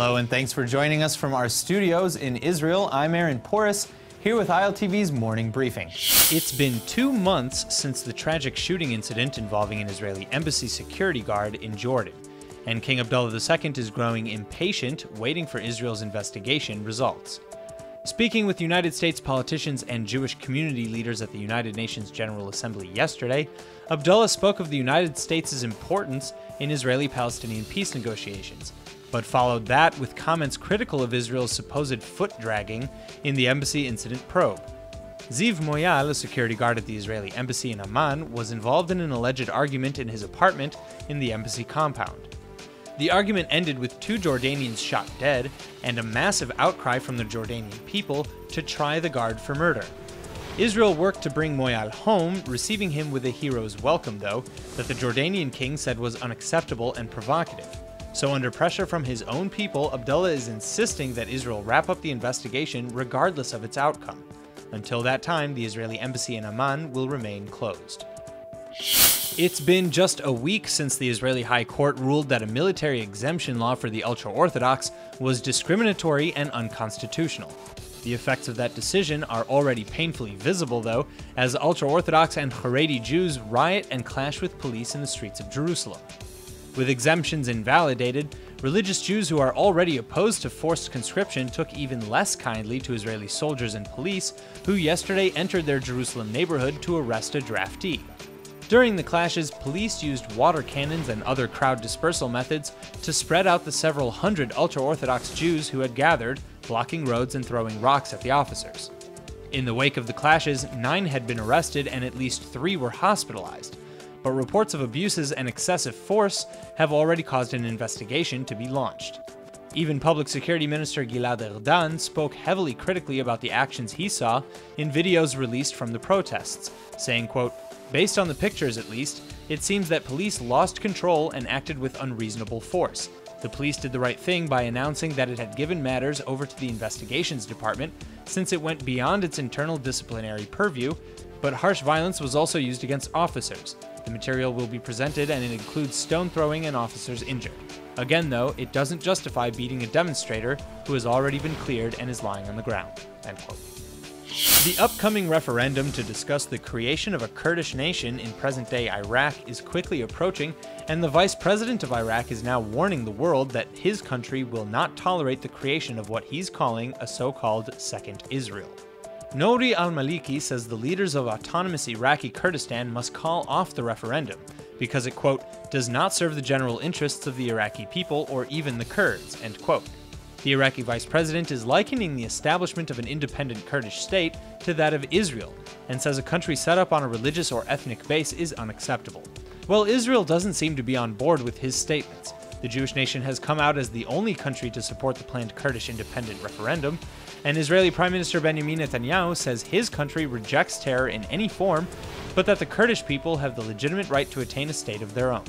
Hello and thanks for joining us from our studios in Israel. I'm Aaron Porras, here with ILTV's Morning Briefing. It's been 2 months since the tragic shooting incident involving an Israeli embassy security guard in Jordan, and King Abdullah II is growing impatient, waiting for Israel's investigation results. Speaking with United States politicians and Jewish community leaders at the United Nations General Assembly yesterday, Abdullah spoke of the United States' importance in Israeli-Palestinian peace negotiations, but followed that with comments critical of Israel's supposed foot-dragging in the embassy incident probe. Ziv Moyal, a security guard at the Israeli embassy in Amman, was involved in an alleged argument in his apartment in the embassy compound. The argument ended with 2 Jordanians shot dead and a massive outcry from the Jordanian people to try the guard for murder. Israel worked to bring Moyal home, receiving him with a hero's welcome, though, that the Jordanian king said was unacceptable and provocative. So under pressure from his own people, Abdullah is insisting that Israel wrap up the investigation regardless of its outcome. Until that time, the Israeli embassy in Amman will remain closed. It's been just a week since the Israeli High Court ruled that a military exemption law for the ultra-Orthodox was discriminatory and unconstitutional. The effects of that decision are already painfully visible, though, as ultra-Orthodox and Haredi Jews riot and clash with police in the streets of Jerusalem. With exemptions invalidated, religious Jews who are already opposed to forced conscription took even less kindly to Israeli soldiers and police, who yesterday entered their Jerusalem neighborhood to arrest a draftee. During the clashes, police used water cannons and other crowd dispersal methods to spread out the several hundred ultra-Orthodox Jews who had gathered, blocking roads and throwing rocks at the officers. In the wake of the clashes, 9 had been arrested and at least 3 were hospitalized, but reports of abuses and excessive force have already caused an investigation to be launched. Even Public Security Minister Gilad Erdan spoke heavily critically about the actions he saw in videos released from the protests, saying, quote, "Based on the pictures at least, it seems that police lost control and acted with unreasonable force. The police did the right thing by announcing that it had given matters over to the investigations department since it went beyond its internal disciplinary purview, but harsh violence was also used against officers. The material will be presented and it includes stone throwing and officers injured. Again though, it doesn't justify beating a demonstrator who has already been cleared and is lying on the ground." End quote. The upcoming referendum to discuss the creation of a Kurdish nation in present-day Iraq is quickly approaching, and the vice president of Iraq is now warning the world that his country will not tolerate the creation of what he's calling a so-called Second Israel. Nouri al-Maliki says the leaders of autonomous Iraqi Kurdistan must call off the referendum because it, quote, "does not serve the general interests of the Iraqi people or even the Kurds," end quote. The Iraqi vice president is likening the establishment of an independent Kurdish state to that of Israel, and says a country set up on a religious or ethnic base is unacceptable. Well, Israel doesn't seem to be on board with his statements. The Jewish nation has come out as the only country to support the planned Kurdish independent referendum, and Israeli Prime Minister Benjamin Netanyahu says his country rejects terror in any form, but that the Kurdish people have the legitimate right to attain a state of their own.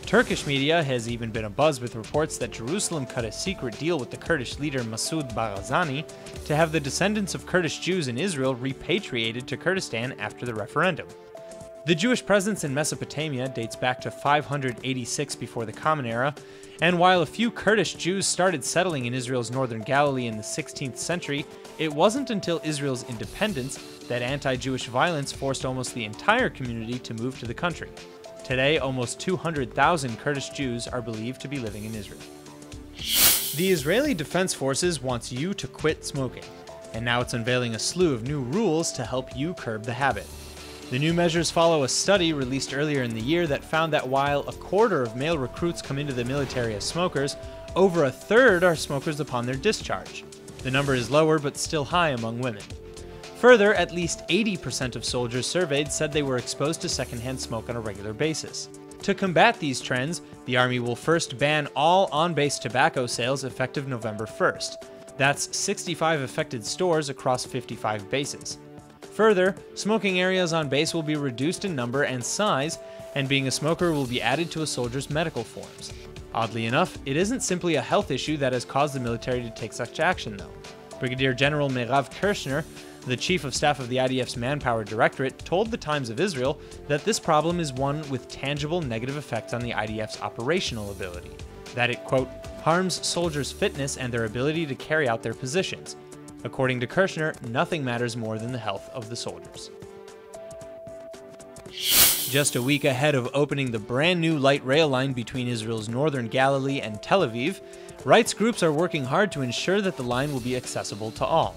Turkish media has even been abuzz with reports that Jerusalem cut a secret deal with the Kurdish leader Masoud Barzani to have the descendants of Kurdish Jews in Israel repatriated to Kurdistan after the referendum. The Jewish presence in Mesopotamia dates back to 586 before the Common Era, and while a few Kurdish Jews started settling in Israel's northern Galilee in the 16th century, it wasn't until Israel's independence that anti-Jewish violence forced almost the entire community to move to the country. Today, almost 200,000 Kurdish Jews are believed to be living in Israel. The Israeli Defense Forces wants you to quit smoking, and now it's unveiling a slew of new rules to help you curb the habit. The new measures follow a study released earlier in the year that found that while a quarter of male recruits come into the military as smokers, over a third are smokers upon their discharge. The number is lower but still high among women. Further, at least 80% of soldiers surveyed said they were exposed to secondhand smoke on a regular basis. To combat these trends, the Army will first ban all on-base tobacco sales effective November 1st. That's 65 affected stores across 55 bases. Further, smoking areas on base will be reduced in number and size, and being a smoker will be added to a soldier's medical forms. Oddly enough, it isn't simply a health issue that has caused the military to take such action, though. Brigadier General Meirav Kirshner, the chief of staff of the IDF's Manpower Directorate, told the Times of Israel that this problem is one with tangible negative effects on the IDF's operational ability, that it, quote, harms soldiers' fitness and their ability to carry out their positions. According to Kirshner, nothing matters more than the health of the soldiers. Just a week ahead of opening the brand new light rail line between Israel's northern Galilee and Tel Aviv, rights groups are working hard to ensure that the line will be accessible to all.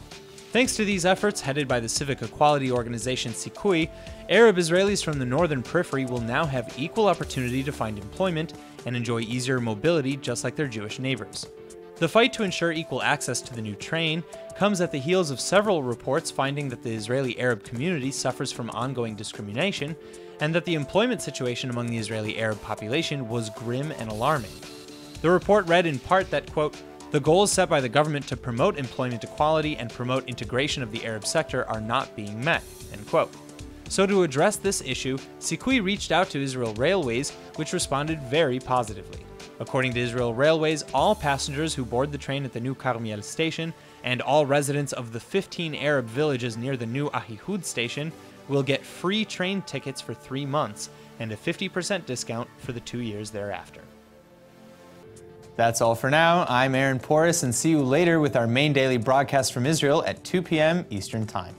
Thanks to these efforts, headed by the civic equality organization Sikui, Arab Israelis from the northern periphery will now have equal opportunity to find employment and enjoy easier mobility just like their Jewish neighbors. The fight to ensure equal access to the new train comes at the heels of several reports finding that the Israeli Arab community suffers from ongoing discrimination and that the employment situation among the Israeli Arab population was grim and alarming. The report read in part that, quote, "The goals set by the government to promote employment equality and promote integration of the Arab sector are not being met," end quote. So to address this issue, Sikui reached out to Israel Railways, which responded very positively. According to Israel Railways, all passengers who board the train at the new Carmiel station and all residents of the 15 Arab villages near the new Ahihud station will get free train tickets for 3 months and a 50% discount for the 2 years thereafter. That's all for now. I'm Aaron Porras, and see you later with our main daily broadcast from Israel at 2 p.m. Eastern Time.